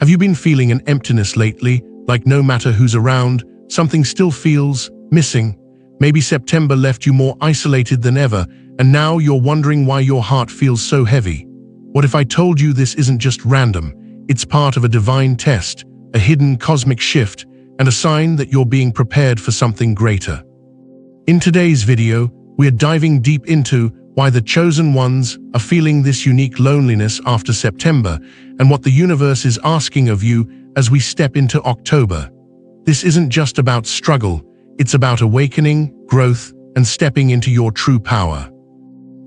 Have you been feeling an emptiness lately, like no matter who's around, something still feels missing? Maybe September left you more isolated than ever, and now you're wondering why your heart feels so heavy. What if I told you this isn't just random? It's part of a divine test, a hidden cosmic shift, and a sign that you're being prepared for something greater. In today's video, we're diving deep into why the chosen ones are feeling this unique loneliness after September, and what the universe is asking of you as we step into October. This isn't just about struggle, it's about awakening, growth, and stepping into your true power.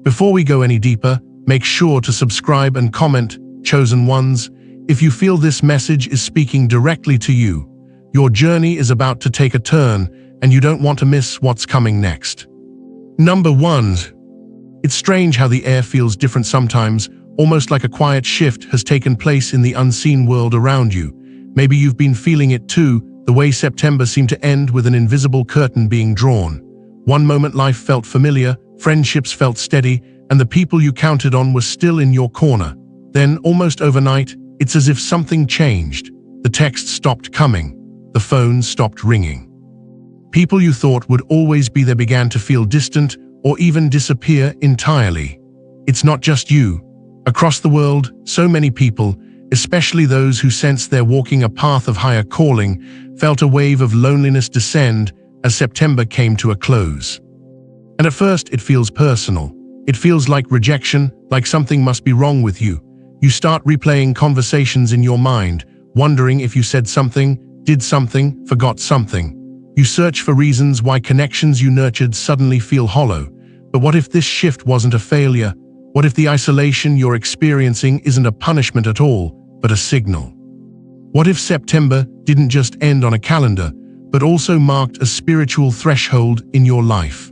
Before we go any deeper, make sure to subscribe and comment, chosen ones. If you feel this message is speaking directly to you, your journey is about to take a turn, and you don't want to miss what's coming next. Number 1. It's strange how the air feels different sometimes, almost like a quiet shift has taken place in the unseen world around you. Maybe you've been feeling it too, the way September seemed to end with an invisible curtain being drawn. One moment life felt familiar, friendships felt steady, and the people you counted on were still in your corner. Then, almost overnight, it's as if something changed. The text stopped coming. The phone stopped ringing. People you thought would always be there began to feel distant or even disappear entirely. It's not just you. Across the world, so many people, especially those who sense they're walking a path of higher calling, felt a wave of loneliness descend as September came to a close. And at first it feels personal. It feels like rejection, like something must be wrong with you. You start replaying conversations in your mind, wondering if you said something, did something, forgot something. You search for reasons why connections you nurtured suddenly feel hollow. But what if this shift wasn't a failure? What if the isolation you're experiencing isn't a punishment at all, but a signal? What if September didn't just end on a calendar, but also marked a spiritual threshold in your life?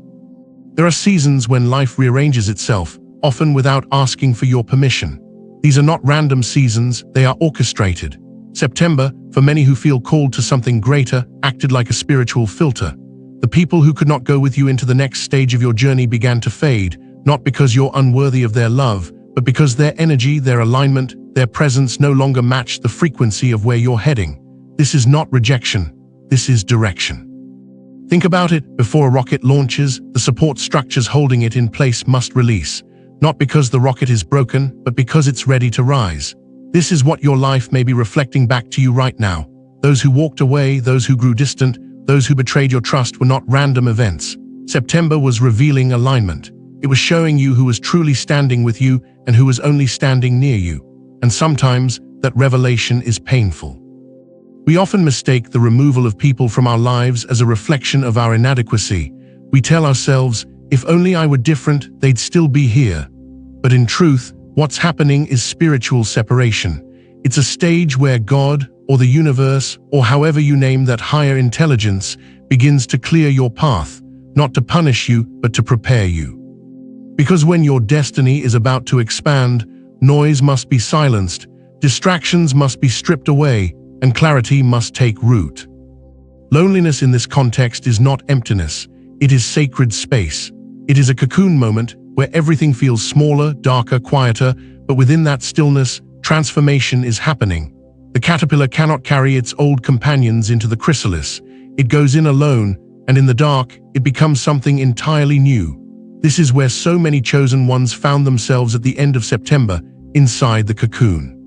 There are seasons when life rearranges itself, often without asking for your permission. These are not random seasons, they are orchestrated. September, for many who feel called to something greater, acted like a spiritual filter. The people who could not go with you into the next stage of your journey began to fade, not because you're unworthy of their love, but because their energy, their alignment, their presence no longer matched the frequency of where you're heading. This is not rejection, this is direction. Think about it, before a rocket launches, the support structures holding it in place must release, not because the rocket is broken, but because it's ready to rise. This is what your life may be reflecting back to you right now. Those who walked away, those who grew distant, those who betrayed your trust were not random events. September was revealing alignment. It was showing you who was truly standing with you and who was only standing near you. And sometimes, that revelation is painful. We often mistake the removal of people from our lives as a reflection of our inadequacy. We tell ourselves, if only I were different, they'd still be here. But in truth, what's happening is spiritual separation. It's a stage where God, or the universe, or however you name that higher intelligence, begins to clear your path, not to punish you, but to prepare you. Because when your destiny is about to expand, noise must be silenced, distractions must be stripped away, and clarity must take root. Loneliness in this context is not emptiness, it is sacred space. It is a cocoon moment where everything feels smaller, darker, quieter, but within that stillness, transformation is happening. The caterpillar cannot carry its old companions into the chrysalis. It goes in alone, and in the dark, it becomes something entirely new. This is where so many chosen ones found themselves at the end of September, inside the cocoon.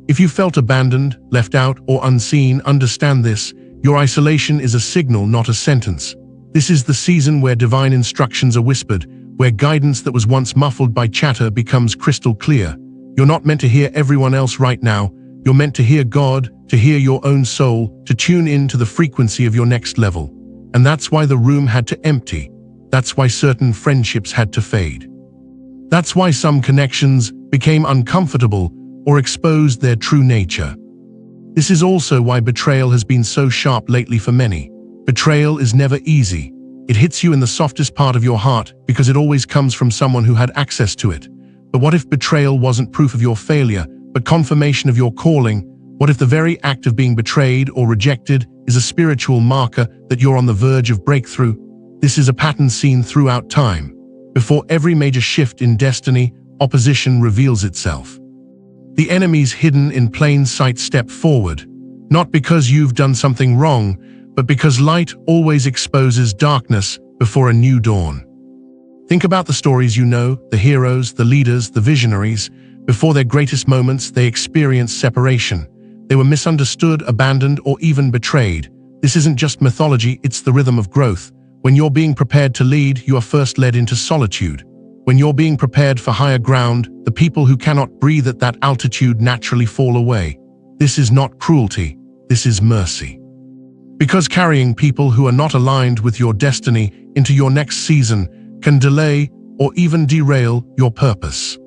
If you felt abandoned, left out, or unseen, understand this. Your isolation is a signal, not a sentence. This is the season where divine instructions are whispered, where guidance that was once muffled by chatter becomes crystal clear. You're not meant to hear everyone else right now. You're meant to hear God, to hear your own soul, to tune in to the frequency of your next level. And that's why the room had to empty. That's why certain friendships had to fade. That's why some connections became uncomfortable or exposed their true nature. This is also why betrayal has been so sharp lately for many. Betrayal is never easy. It hits you in the softest part of your heart because it always comes from someone who had access to it. But what if betrayal wasn't proof of your failure, but confirmation of your calling? What if the very act of being betrayed or rejected is a spiritual marker that you're on the verge of breakthrough? This is a pattern seen throughout time. Before every major shift in destiny, opposition reveals itself. The enemies hidden in plain sight step forward, not because you've done something wrong, but because light always exposes darkness before a new dawn. Think about the stories you know, the heroes, the leaders, the visionaries. Before their greatest moments, they experienced separation. They were misunderstood, abandoned, or even betrayed. This isn't just mythology, it's the rhythm of growth. When you're being prepared to lead, you are first led into solitude. When you're being prepared for higher ground, the people who cannot breathe at that altitude naturally fall away. This is not cruelty, this is mercy. Because carrying people who are not aligned with your destiny into your next season can delay or even derail your purpose.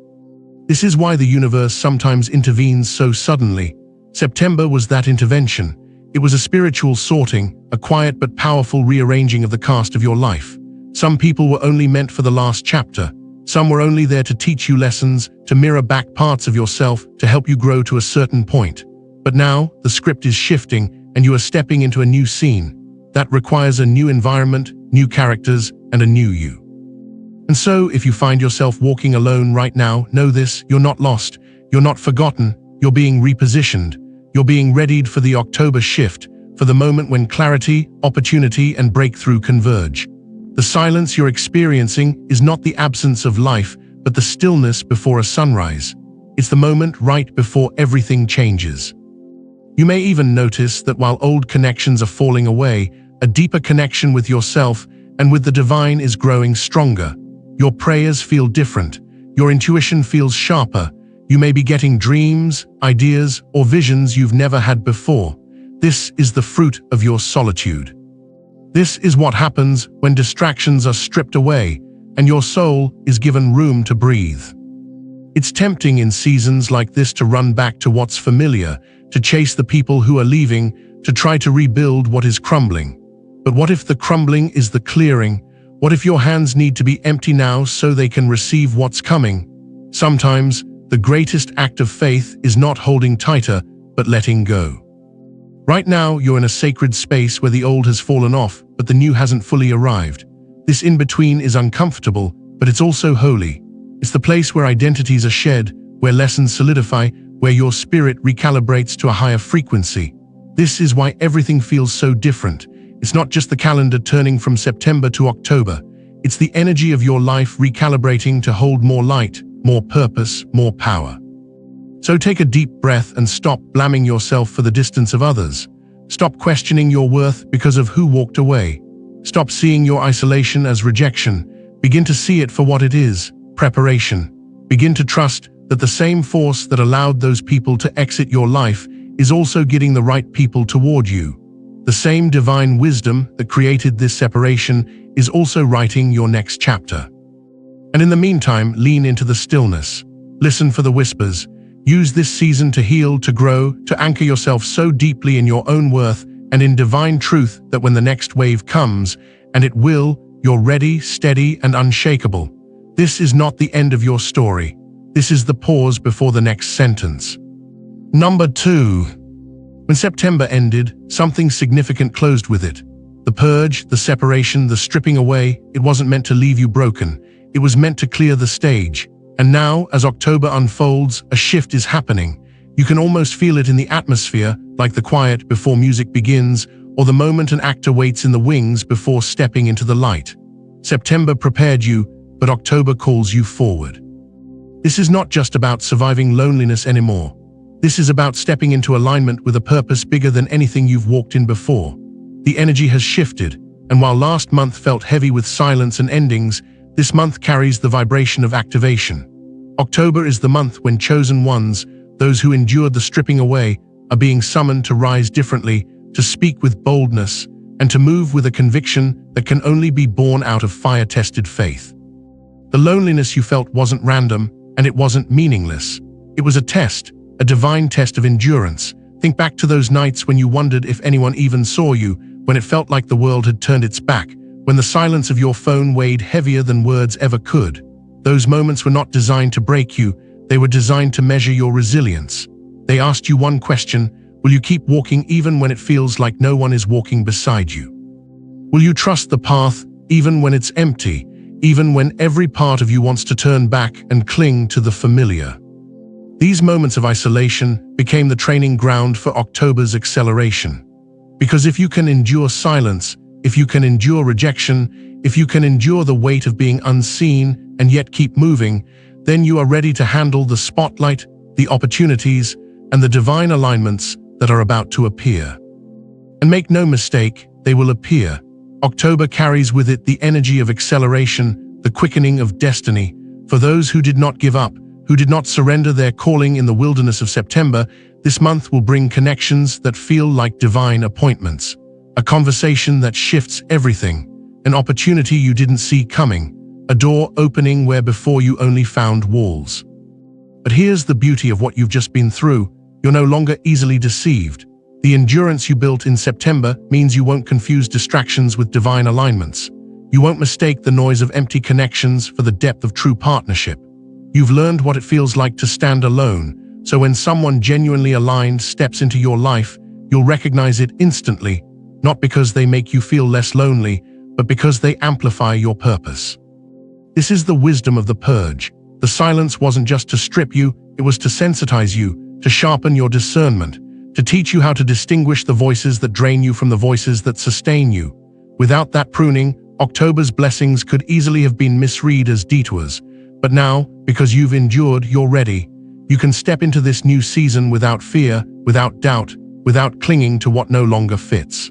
This is why the universe sometimes intervenes so suddenly. September was that intervention. It was a spiritual sorting, a quiet but powerful rearranging of the cast of your life. Some people were only meant for the last chapter. Some were only there to teach you lessons, to mirror back parts of yourself, to help you grow to a certain point. But now, the script is shifting, and you are stepping into a new scene. That requires a new environment, new characters, and a new you. And so, if you find yourself walking alone right now, know this: you're not lost, you're not forgotten, you're being repositioned. You're being readied for the October shift, for the moment when clarity, opportunity, and breakthrough converge. The silence you're experiencing is not the absence of life, but the stillness before a sunrise. It's the moment right before everything changes. You may even notice that while old connections are falling away, a deeper connection with yourself and with the divine is growing stronger. Your prayers feel different. Your intuition feels sharper. You may be getting dreams, ideas, or visions you've never had before. This is the fruit of your solitude. This is what happens when distractions are stripped away and your soul is given room to breathe. It's tempting in seasons like this to run back to what's familiar, to chase the people who are leaving, to try to rebuild what is crumbling. But what if the crumbling is the clearing? What if your hands need to be empty now so they can receive what's coming? Sometimes, the greatest act of faith is not holding tighter, but letting go. Right now, you're in a sacred space where the old has fallen off, but the new hasn't fully arrived. This in-between is uncomfortable, but it's also holy. It's the place where identities are shed, where lessons solidify, where your spirit recalibrates to a higher frequency. This is why everything feels so different. It's not just the calendar turning from September to October. It's the energy of your life recalibrating to hold more light, more purpose, more power. So take a deep breath and stop blaming yourself for the distance of others. Stop questioning your worth because of who walked away. Stop seeing your isolation as rejection. Begin to see it for what it is: preparation. Begin to trust that the same force that allowed those people to exit your life is also getting the right people toward you. The same divine wisdom that created this separation is also writing your next chapter. And in the meantime, lean into the stillness. Listen for the whispers. Use this season to heal, to grow, to anchor yourself so deeply in your own worth and in divine truth that when the next wave comes, and it will, you're ready, steady, and unshakable. This is not the end of your story. This is the pause before the next sentence. Number 2. When September ended, something significant closed with it. The purge, the separation, the stripping away, it wasn't meant to leave you broken. It was meant to clear the stage. And now, as October unfolds, a shift is happening. You can almost feel it in the atmosphere, like the quiet before music begins, or the moment an actor waits in the wings before stepping into the light. September prepared you, but October calls you forward. This is not just about surviving loneliness anymore. This is about stepping into alignment with a purpose bigger than anything you've walked in before. The energy has shifted, and while last month felt heavy with silence and endings, this month carries the vibration of activation. October is the month when chosen ones, those who endured the stripping away, are being summoned to rise differently, to speak with boldness, and to move with a conviction that can only be born out of fire-tested faith. The loneliness you felt wasn't random, and it wasn't meaningless. It was a test, a divine test of endurance. Think back to those nights when you wondered if anyone even saw you, when it felt like the world had turned its back, when the silence of your phone weighed heavier than words ever could. Those moments were not designed to break you, they were designed to measure your resilience. They asked you one question: will you keep walking even when it feels like no one is walking beside you? Will you trust the path even when it's empty, even when every part of you wants to turn back and cling to the familiar? These moments of isolation became the training ground for October's acceleration. Because if you can endure silence, if you can endure rejection, if you can endure the weight of being unseen and yet keep moving, then you are ready to handle the spotlight, the opportunities, and the divine alignments that are about to appear. And make no mistake, they will appear. October carries with it the energy of acceleration, the quickening of destiny. For those who did not give up, who did not surrender their calling in the wilderness of September, this month will bring connections that feel like divine appointments. A conversation that shifts everything, an opportunity you didn't see coming, a door opening where before you only found walls. But here's the beauty of what you've just been through. You're no longer easily deceived. The endurance you built in September means you won't confuse distractions with divine alignments. You won't mistake the noise of empty connections for the depth of true partnership. You've learned what it feels like to stand alone, so when someone genuinely aligned steps into your life, you'll recognize it instantly, not because they make you feel less lonely, but because they amplify your purpose. This is the wisdom of the purge. The silence wasn't just to strip you, it was to sensitize you, to sharpen your discernment, to teach you how to distinguish the voices that drain you from the voices that sustain you. Without that pruning, October's blessings could easily have been misread as detours. But now, because you've endured, you're ready. You can step into this new season without fear, without doubt, without clinging to what no longer fits.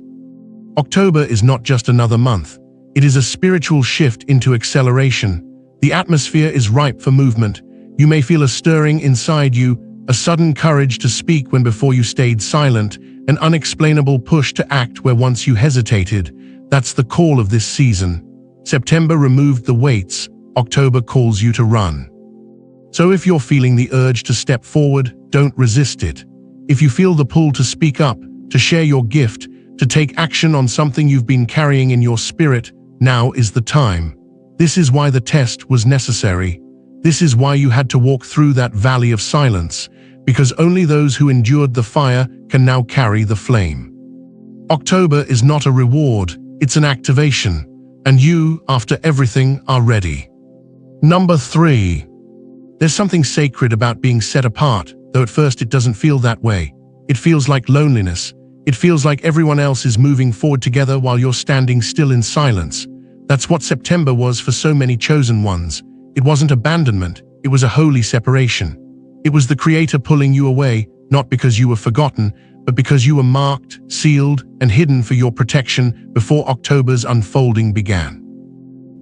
October is not just another month. It is a spiritual shift into acceleration. The atmosphere is ripe for movement. You may feel a stirring inside you, a sudden courage to speak when before you stayed silent, an unexplainable push to act where once you hesitated. That's the call of this season. September removed the weights. October calls you to run. So if you're feeling the urge to step forward, don't resist it. If you feel the pull to speak up, to share your gift, to take action on something you've been carrying in your spirit, now is the time. This is why the test was necessary. This is why you had to walk through that valley of silence, because only those who endured the fire can now carry the flame. October is not a reward, it's an activation, and you, after everything, are ready. Number 3. There's something sacred about being set apart, though at first it doesn't feel that way. It feels like loneliness. It feels like everyone else is moving forward together while you're standing still in silence. That's what September was for so many chosen ones. It wasn't abandonment, it was a holy separation. It was the Creator pulling you away, not because you were forgotten, but because you were marked, sealed, and hidden for your protection before October's unfolding began.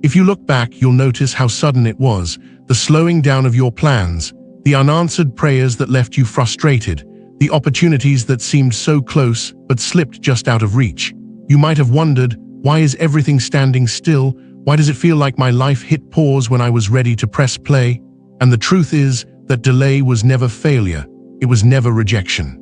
If you look back, you'll notice how sudden it was, the slowing down of your plans, the unanswered prayers that left you frustrated, the opportunities that seemed so close but slipped just out of reach. You might have wondered, why is everything standing still? Why does it feel like my life hit pause when I was ready to press play? And the truth is that delay was never failure. It was never rejection.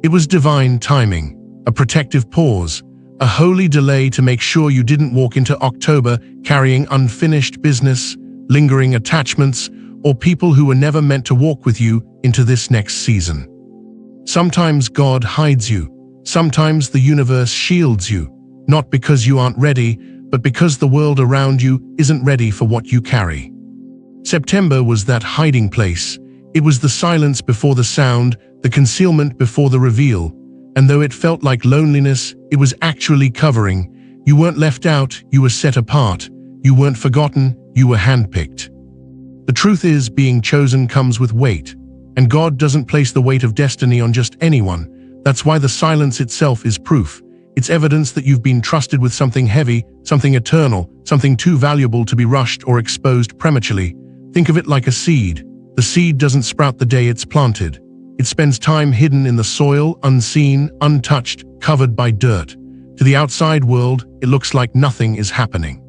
It was divine timing, a protective pause, a holy delay to make sure you didn't walk into October carrying unfinished business, lingering attachments, or people who were never meant to walk with you into this next season. Sometimes God hides you. Sometimes the universe shields you, not because you aren't ready, but because the world around you isn't ready for what you carry. September was that hiding place. It was the silence before the sound, the concealment before the reveal. And though it felt like loneliness, it was actually covering. You weren't left out, you were set apart. You weren't forgotten, you were handpicked. The truth is, being chosen comes with weight, and God doesn't place the weight of destiny on just anyone. That's why the silence itself is proof. It's evidence that you've been trusted with something heavy, something eternal, something too valuable to be rushed or exposed prematurely. Think of it like a seed. The seed doesn't sprout the day it's planted. It spends time hidden in the soil, unseen, untouched, covered by dirt. To the outside world, it looks like nothing is happening.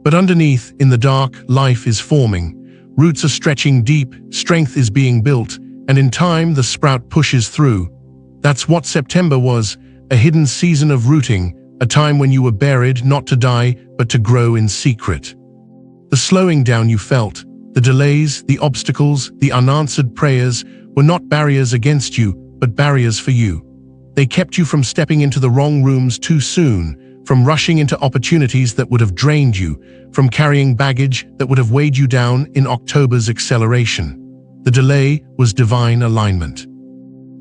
But underneath, in the dark, life is forming. Roots are stretching deep, strength is being built, and in time the sprout pushes through. That's what September was, a hidden season of rooting, a time when you were buried not to die, but to grow in secret. The slowing down you felt, the delays, the obstacles, the unanswered prayers were not barriers against you, but barriers for you. They kept you from stepping into the wrong rooms too soon, from rushing into opportunities that would have drained you, from carrying baggage that would have weighed you down in October's acceleration. The delay was divine alignment.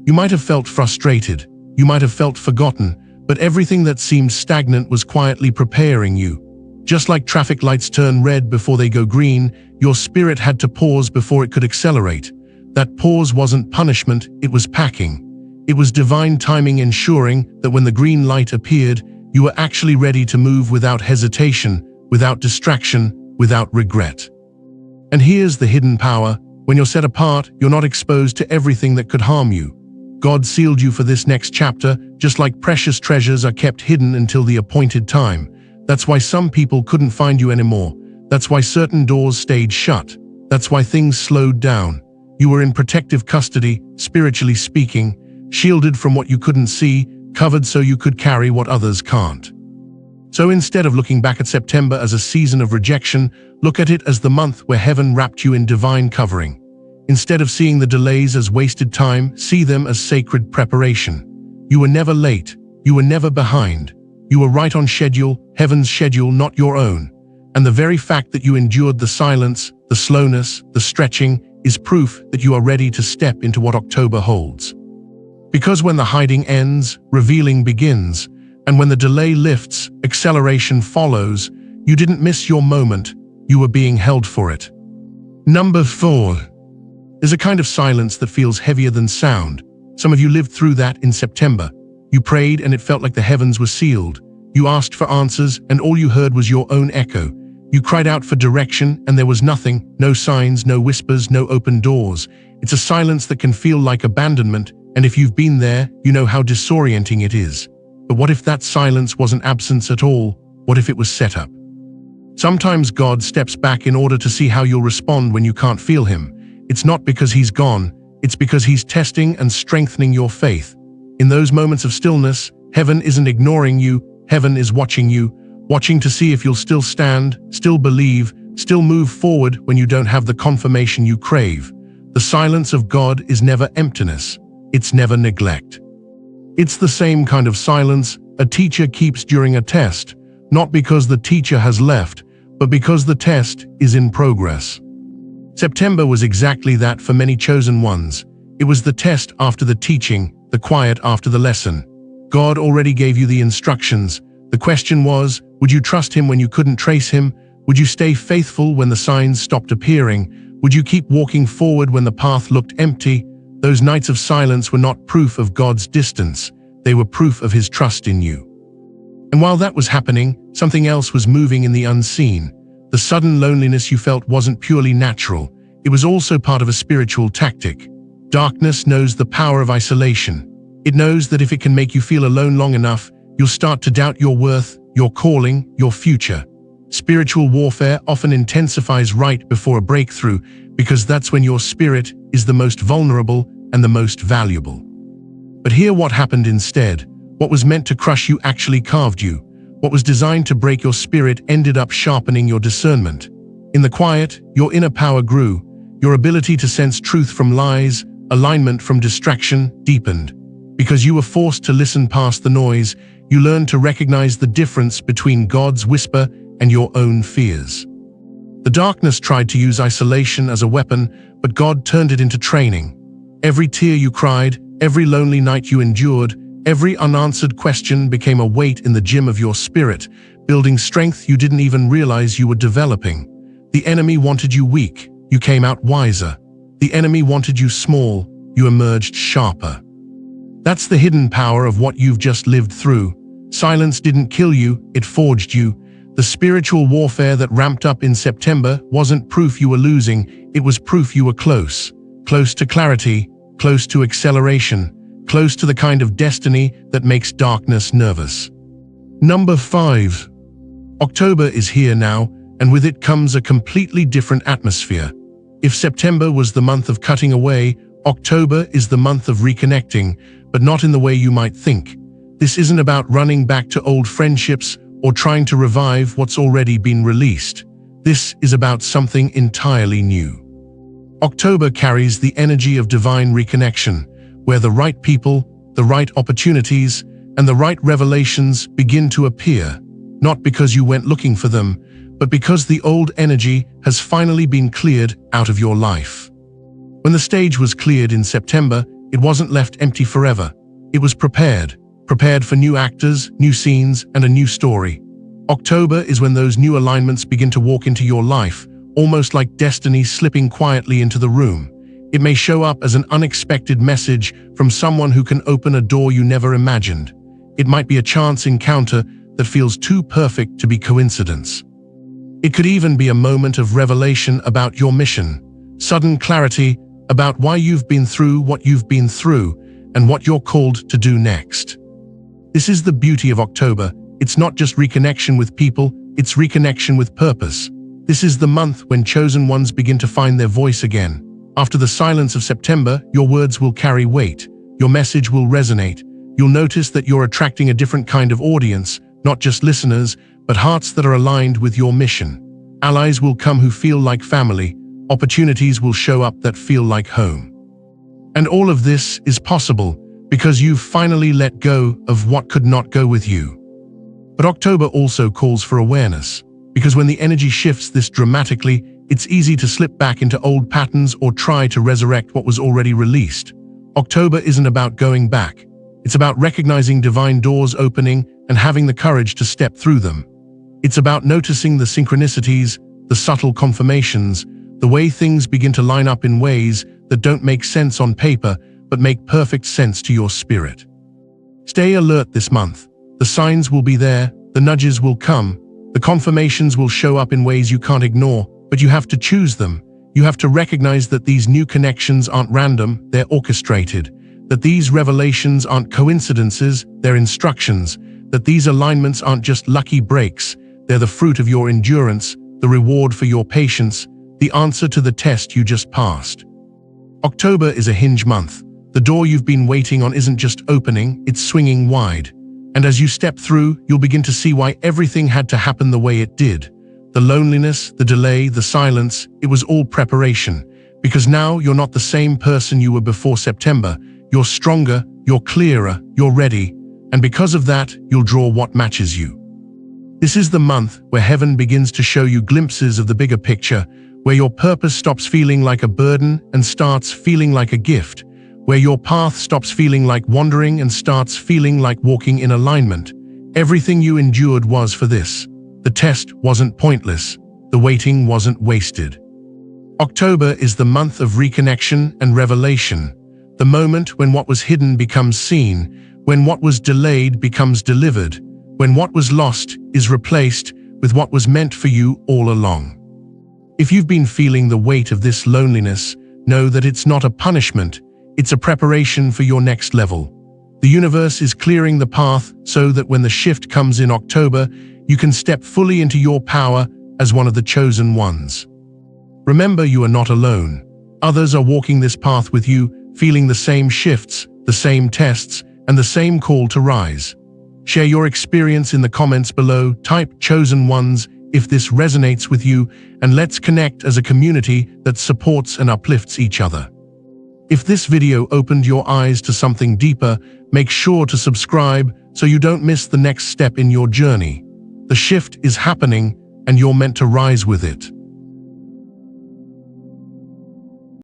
You might have felt frustrated, you might have felt forgotten, but everything that seemed stagnant was quietly preparing you. Just like traffic lights turn red before they go green, your spirit had to pause before it could accelerate. That pause wasn't punishment, it was packing. It was divine timing ensuring that when the green light appeared, you were actually ready to move without hesitation, without distraction, without regret. And here's the hidden power. When you're set apart, you're not exposed to everything that could harm you. God sealed you for this next chapter, just like precious treasures are kept hidden until the appointed time. That's why some people couldn't find you anymore. That's why certain doors stayed shut. That's why things slowed down. You were in protective custody, spiritually speaking, shielded from what you couldn't see, covered so you could carry what others can't. So instead of looking back at September as a season of rejection, look at it as the month where heaven wrapped you in divine covering. Instead of seeing the delays as wasted time, see them as sacred preparation. You were never late. You were never behind. You were right on schedule, heaven's schedule, not your own. And the very fact that you endured the silence, the slowness, the stretching, is proof that you are ready to step into what October holds. Because when the hiding ends, revealing begins, and when the delay lifts, acceleration follows, you didn't miss your moment, you were being held for it. Number 4. There's a kind of silence that feels heavier than sound. Some of you lived through that in September. You prayed and it felt like the heavens were sealed. You asked for answers and all you heard was your own echo. You cried out for direction and there was nothing, no signs, no whispers, no open doors. It's a silence that can feel like abandonment, and if you've been there, you know how disorienting it is. But what if that silence wasn't absence at all? What if it was set up? Sometimes God steps back in order to see how you'll respond when you can't feel him. It's not because he's gone, it's because he's testing and strengthening your faith. In those moments of stillness, heaven isn't ignoring you, heaven is watching you, watching to see if you'll still stand, still believe, still move forward when you don't have the confirmation you crave. The silence of God is never emptiness, it's never neglect. It's the same kind of silence a teacher keeps during a test, not because the teacher has left, but because the test is in progress. September was exactly that for many chosen ones. It was the test after the teaching, the quiet after the lesson. God already gave you the instructions. The question was, would you trust him when you couldn't trace him? Would you stay faithful when the signs stopped appearing? Would you keep walking forward when the path looked empty? Those nights of silence were not proof of God's distance. They were proof of his trust in you. And while that was happening, something else was moving in the unseen. The sudden loneliness you felt wasn't purely natural. It was also part of a spiritual tactic. Darkness knows the power of isolation. It knows that if it can make you feel alone long enough, you'll start to doubt your worth, your calling, your future. Spiritual warfare often intensifies right before a breakthrough because that's when your spirit is the most vulnerable and the most valuable. But hear what happened instead. What was meant to crush you actually carved you. What was designed to break your spirit ended up sharpening your discernment. In the quiet, your inner power grew. Your ability to sense truth from lies, alignment from distraction, deepened. Because you were forced to listen past the noise, you learned to recognize the difference between God's whisper and your own fears. The darkness tried to use isolation as a weapon, but God turned it into training. Every tear you cried, every lonely night you endured, every unanswered question became a weight in the gym of your spirit, building strength you didn't even realize you were developing. The enemy wanted you weak, you came out wiser. The enemy wanted you small, you emerged sharper. That's the hidden power of what you've just lived through. Silence didn't kill you, it forged you. The spiritual warfare that ramped up in September wasn't proof you were losing, it was proof you were close. Close to clarity, close to acceleration, close to the kind of destiny that makes darkness nervous. Number 5. October is here now, and with it comes a completely different atmosphere. If September was the month of cutting away, October is the month of reconnecting, but not in the way you might think. This isn't about running back to old friendships or trying to revive what's already been released. This is about something entirely new. October carries the energy of divine reconnection, where the right people, the right opportunities, and the right revelations begin to appear, not because you went looking for them, but because the old energy has finally been cleared out of your life. When the stage was cleared in September, it wasn't left empty forever. It was prepared for new actors, new scenes, and a new story. October is when those new alignments begin to walk into your life, almost like destiny slipping quietly into the room. It may show up as an unexpected message from someone who can open a door you never imagined. It might be a chance encounter that feels too perfect to be coincidence. It could even be a moment of revelation about your mission, sudden clarity about why you've been through what you've been through and what you're called to do next. This is the beauty of October. It's not just reconnection with people, it's reconnection with purpose. This is the month when chosen ones begin to find their voice again. After the silence of September, your words will carry weight. Your message will resonate. You'll notice that you're attracting a different kind of audience, not just listeners, but hearts that are aligned with your mission. Allies will come who feel like family. Opportunities will show up that feel like home. And all of this is possible because you've finally let go of what could not go with you. But October also calls for awareness, because when the energy shifts this dramatically, it's easy to slip back into old patterns or try to resurrect what was already released. October isn't about going back. It's about recognizing divine doors opening and having the courage to step through them. It's about noticing the synchronicities, the subtle confirmations, the way things begin to line up in ways that don't make sense on paper but make perfect sense to your spirit. Stay alert this month. The signs will be there, the nudges will come, the confirmations will show up in ways you can't ignore, but you have to choose them. You have to recognize that these new connections aren't random, they're orchestrated, that these revelations aren't coincidences, they're instructions, that these alignments aren't just lucky breaks, they're the fruit of your endurance, the reward for your patience, the answer to the test you just passed. October is a hinge month. The door you've been waiting on isn't just opening, it's swinging wide. And as you step through, you'll begin to see why everything had to happen the way it did. The loneliness, the delay, the silence, it was all preparation. Because now you're not the same person you were before September. You're stronger, you're clearer, you're ready. And because of that, you'll draw what matches you. This is the month where heaven begins to show you glimpses of the bigger picture, where your purpose stops feeling like a burden and starts feeling like a gift, where your path stops feeling like wandering and starts feeling like walking in alignment. Everything you endured was for this. The test wasn't pointless. The waiting wasn't wasted. October is the month of reconnection and revelation, the moment when what was hidden becomes seen, when what was delayed becomes delivered, when what was lost is replaced with what was meant for you all along. If you've been feeling the weight of this loneliness, know that it's not a punishment, it's a preparation for your next level. The universe is clearing the path so that when the shift comes in October, you can step fully into your power as one of the chosen ones. Remember, you are not alone. Others are walking this path with you, feeling the same shifts, the same tests, and the same call to rise. Share your experience in the comments below, type "chosen ones" if this resonates with you, and let's connect as a community that supports and uplifts each other. If this video opened your eyes to something deeper, make sure to subscribe so you don't miss the next step in your journey. The shift is happening, and you're meant to rise with it.